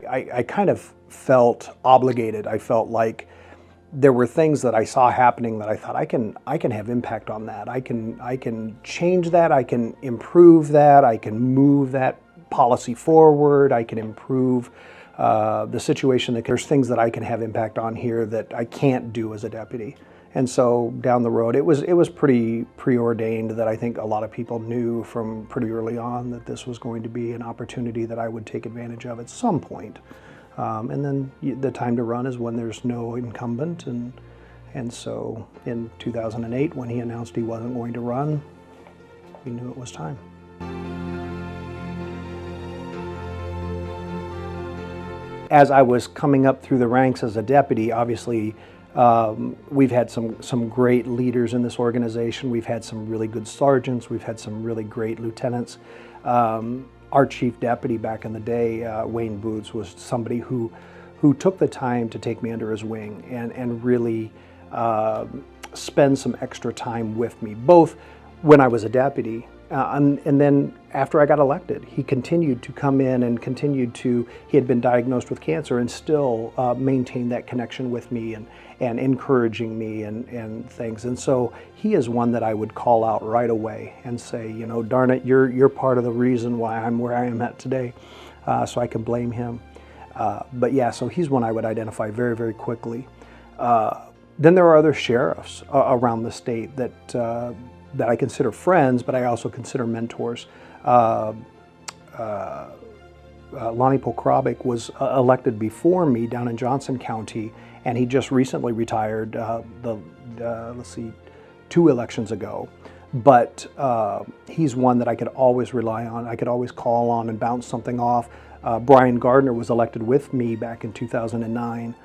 I kind of felt obligated. I felt like there were things that I saw happening that I thought I can have impact on that. I can change that. I can improve that. I can move that policy forward. I can improve the situation. That there's things that I can have impact on here that I can't do as a deputy. And so down the road, it was pretty preordained that I think a lot of people knew from pretty early on that this was going to be an opportunity that I would take advantage of at some point. And then the time to run is when there's no incumbent. And so in 2008, when he announced he wasn't going to run, we knew it was time. As I was coming up through the ranks as a deputy, obviously, we've had some great leaders in this organization. We've had some really good sergeants. We've had some really great lieutenants. Our chief deputy back in the day, Wayne Boots, was somebody who took the time to take me under his wing and really spend some extra time with me, both when I was a deputy and then after I got elected. He continued to come in and he had been diagnosed with cancer and still maintained that connection with me and encouraging me and things. And so he is one that I would call out right away and say, you know, darn it, you're part of the reason why I'm where I am at today. So I can blame him. But yeah, so he's one I would identify very, very quickly. Then there are other sheriffs around the state that I consider friends, but I also consider mentors. Lonnie Pokrabic was elected before me down in Johnson County, and he just recently retired, let's see, 2 elections ago. But he's one that I could always rely on. I could always call on and bounce something off. Brian Gardner was elected with me back in 2009,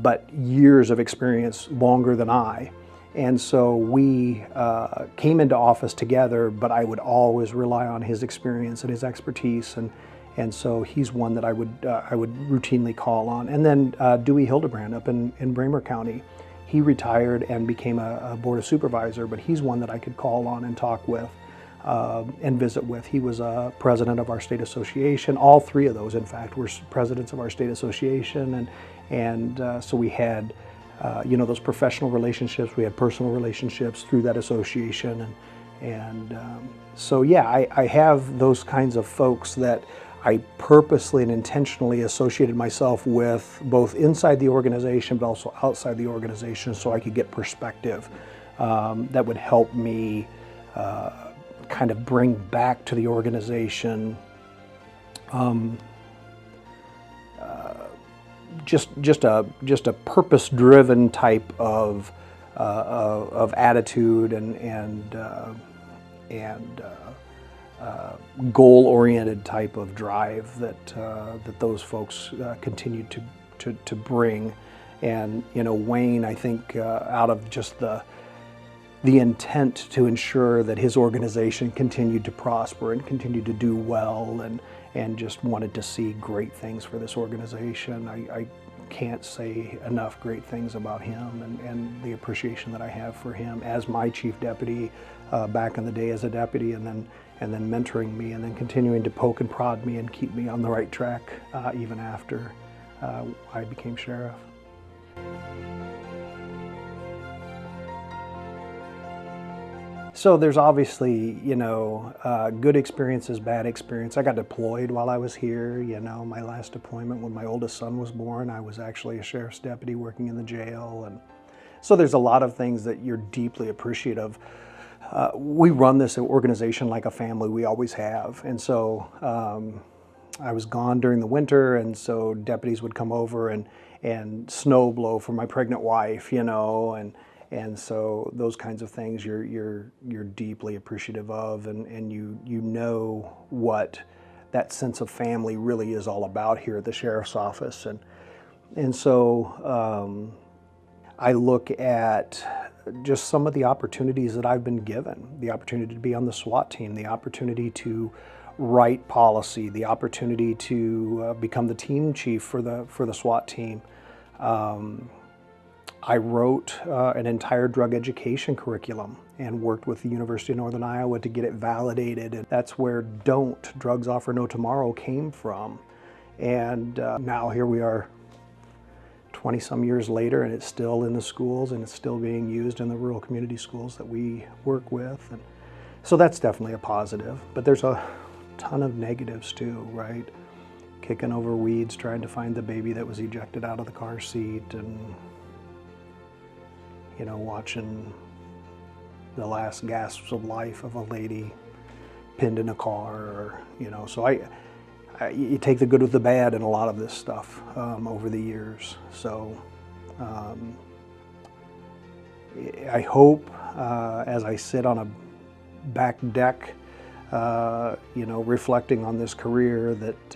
but years of experience longer than I. And so we came into office together, but I would always rely on his experience and his expertise, and so he's one that I would routinely call on. And then Dewey Hildebrand up in Bramer County, he retired and became a board of supervisor, but he's one that I could call on and talk with and visit with. He was president of our state association. All 3 of those, in fact, were presidents of our state association, and so we had you know, those professional relationships, we had personal relationships through that association. And so yeah, I have those kinds of folks that I purposely and intentionally associated myself with, both inside the organization, but also outside the organization, so I could get perspective that would help me kind of bring back to the organization just a purpose-driven type of attitude and goal-oriented type of drive that those folks continue to bring. And you know, Wayne, I think, out of just the intent to ensure that his organization continued to prosper and continued to do well, and just wanted to see great things for this organization. I can't say enough great things about him and the appreciation that I have for him as my chief deputy back in the day as a deputy, and then mentoring me, and then continuing to poke and prod me and keep me on the right track even after I became sheriff. So there's obviously, you know, good experiences, bad experience. I got deployed while I was here. You know, my last deployment when my oldest son was born, I was actually a sheriff's deputy working in the jail. And so there's a lot of things that you're deeply appreciative. We run this organization like a family, we always have. And so I was gone during the winter, and so deputies would come over and snow blow for my pregnant wife, you know, and so those kinds of things you're deeply appreciative of, and you know what that sense of family really is all about here at the sheriff's office. And so I look at just some of the opportunities that I've been given, the opportunity to be on the SWAT team, the opportunity to write policy, the opportunity to become the team chief for the SWAT team. I wrote an entire drug education curriculum and worked with the University of Northern Iowa to get it validated. And that's where "Don't, Drugs Offer No Tomorrow" came from. And now here we are 20-some years later, and it's still in the schools, and it's still being used in the rural community schools that we work with. And so that's definitely a positive, but there's a ton of negatives too, right? Kicking over weeds, trying to find the baby that was ejected out of the car seat, and watching the last gasps of life of a lady pinned in a car, or so you take the good with the bad in a lot of this stuff over the years. So I hope as I sit on a back deck, reflecting on this career, that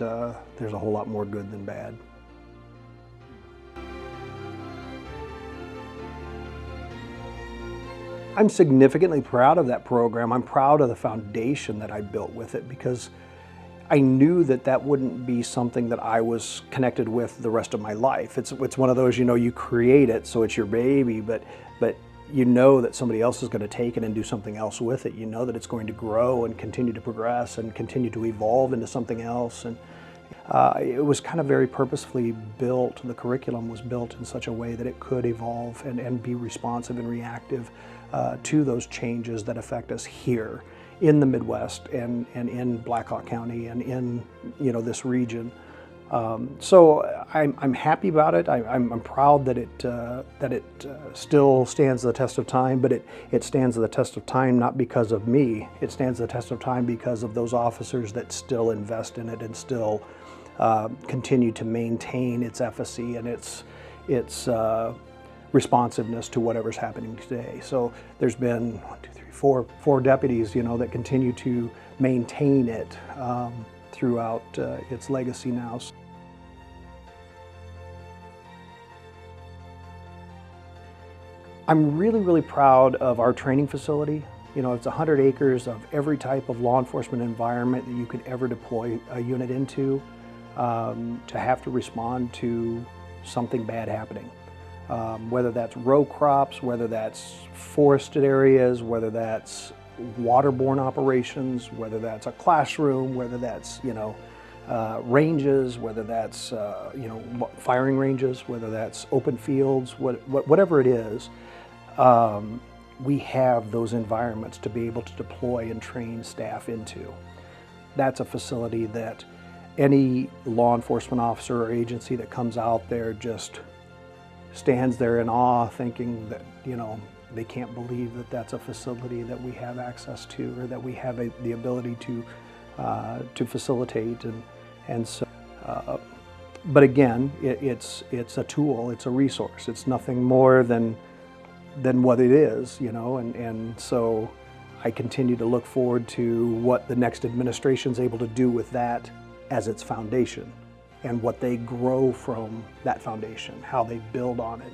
there's a whole lot more good than bad. I'm significantly proud of that program. I'm proud of the foundation that I built with it, because I knew that that wouldn't be something that I was connected with the rest of my life. It's one of those, you create it, so it's your baby, but you know that somebody else is going to take it and do something else with it. You know that it's going to grow and continue to progress and continue to evolve into something else. And it was kind of very purposefully built. The curriculum was built in such a way that it could evolve and be responsive and reactive to those changes that affect us here in the Midwest and in Black Hawk County and in this region. So I'm happy about it. I'm proud that it still stands the test of time, but it stands the test of time not because of me. It stands the test of time because of those officers that still invest in it and still continue to maintain its efficacy and its responsiveness to whatever's happening today. So there's been 1, 2, 3, 4 deputies, that continue to maintain it throughout its legacy now. I'm really, really proud of our training facility. It's 100 acres of every type of law enforcement environment that you could ever deploy a unit into, to have to respond to something bad happening. Whether that's row crops, whether that's forested areas, whether that's waterborne operations, whether that's a classroom, whether that's ranges, whether that's firing ranges, whether that's open fields, whatever it is, we have those environments to be able to deploy and train staff into. That's a facility that any law enforcement officer or agency that comes out there just stands there in awe, thinking that they can't believe that that's a facility that we have access to, or that we have the ability to facilitate. And so, but again, it's a tool, it's a resource. It's nothing more than what it is, and so I continue to look forward to what the next administration's able to do with that as its foundation, and what they grow from that foundation, how they build on it.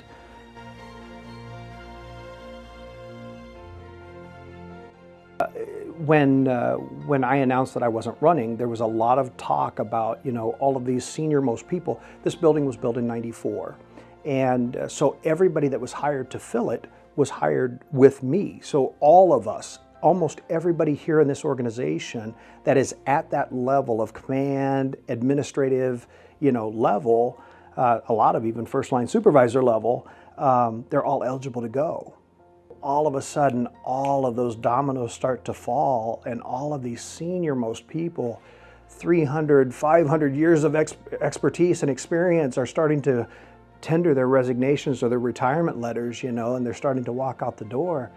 When I announced that I wasn't running, there was a lot of talk about all of these senior-most people. This building was built in '94, and so everybody that was hired to fill it was hired with me. So all of us, almost everybody here in this organization that is at that level of command, administrative, level, a lot of even first-line supervisor level, they're all eligible to go. All of a sudden, all of those dominoes start to fall, and all of these senior-most people, 300, 500 years of expertise and experience, are starting to tender their resignations or their retirement letters, and they're starting to walk out the door.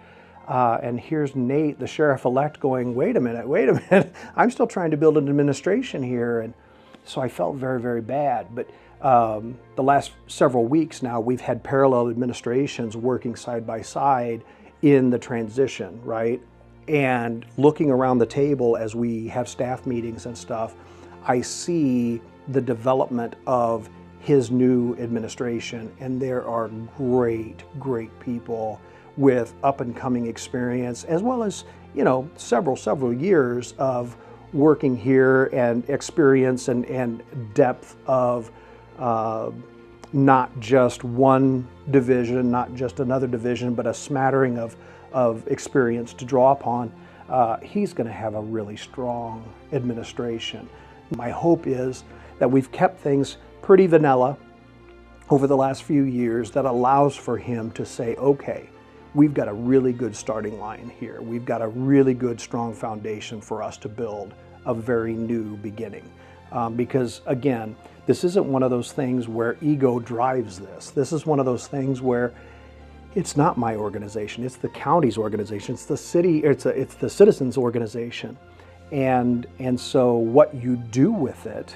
And here's Nate, the sheriff-elect, going, wait a minute, I'm still trying to build an administration here. And so I felt very, very bad. But the last several weeks now, we've had parallel administrations working side by side in the transition, right? And looking around the table as we have staff meetings and stuff, I see the development of his new administration, and there are great, great people with up-and-coming experience, as well as, several years of working here, and experience and depth of not just one division, not just another division, but a smattering of experience to draw upon. He's going to have a really strong administration. My hope is that we've kept things pretty vanilla over the last few years that allows for him to say, okay, we've got a really good starting line here. We've got a really good, strong foundation for us to build a very new beginning. Because again, this isn't one of those things where ego drives this. This is one of those things where it's not my organization, it's the county's organization, it's the city, it's the citizens' organization. And so what you do with it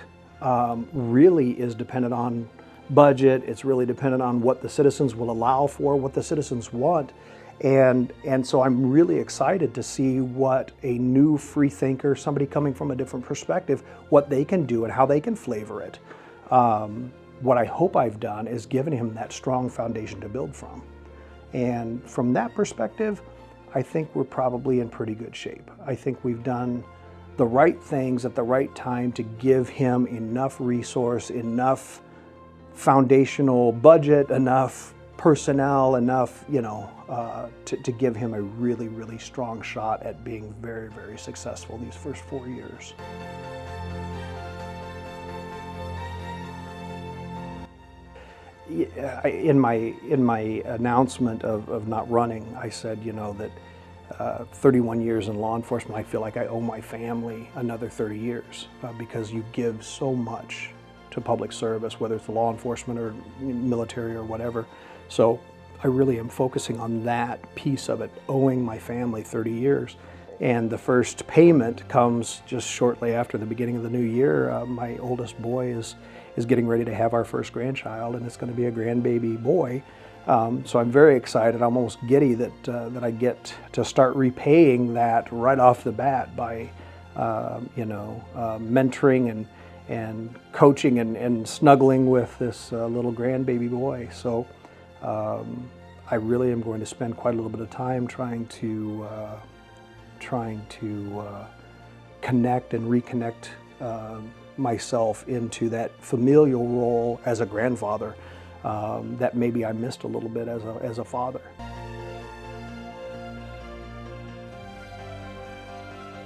really is dependent on budget. It's really dependent on what the citizens will allow for, what the citizens want. And so I'm really excited to see what a new free thinker, somebody coming from a different perspective, what they can do and how they can flavor it. What I hope I've done is given him that strong foundation to build from. And from that perspective, I think we're probably in pretty good shape. I think we've done the right things at the right time to give him enough resource, enough foundational budget, enough personnel, enough, to give him a really, really strong shot at being very, very successful these first 4 years. In my announcement of not running, I said, that 31 years in law enforcement, I feel like I owe my family another 30 years because you give so much to public service, whether it's law enforcement or military or whatever. So I really am focusing on that piece of it, owing my family 30 years. And the first payment comes just shortly after the beginning of the new year. My oldest boy is getting ready to have our first grandchild, and it's going to be a grandbaby boy. So I'm very excited. I'm almost giddy that I get to start repaying that right off the bat by mentoring and coaching and snuggling with this little grandbaby boy. So I really am going to spend quite a little bit of time trying to connect and reconnect myself into that familial role as a grandfather that maybe I missed a little bit as a father.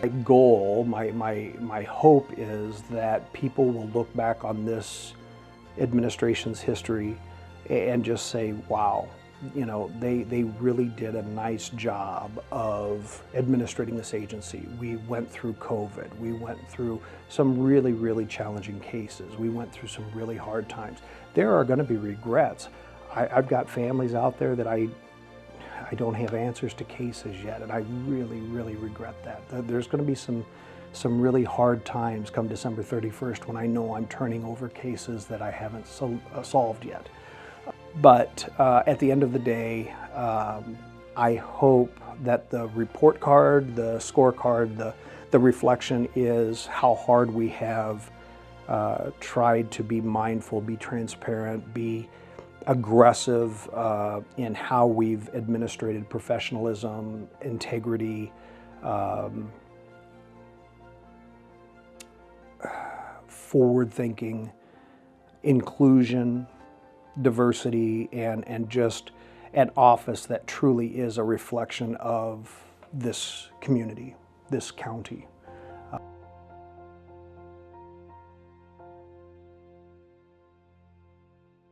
My goal, my hope is that people will look back on this administration's history and just say, wow, they really did a nice job of administrating this agency. We went through COVID. We went through some really, really challenging cases. We went through some really hard times. There are going to be regrets. I've got families out there that I don't have answers to cases yet, and I really, really regret that. There's going to be some really hard times come December 31st when I know I'm turning over cases that I haven't solved yet. But at the end of the day, I hope that the report card, the scorecard, the reflection is how hard we have tried to be mindful, be transparent, be aggressive in how we've administrated professionalism, integrity, forward-thinking, inclusion, diversity, and just an office that truly is a reflection of this community, this county.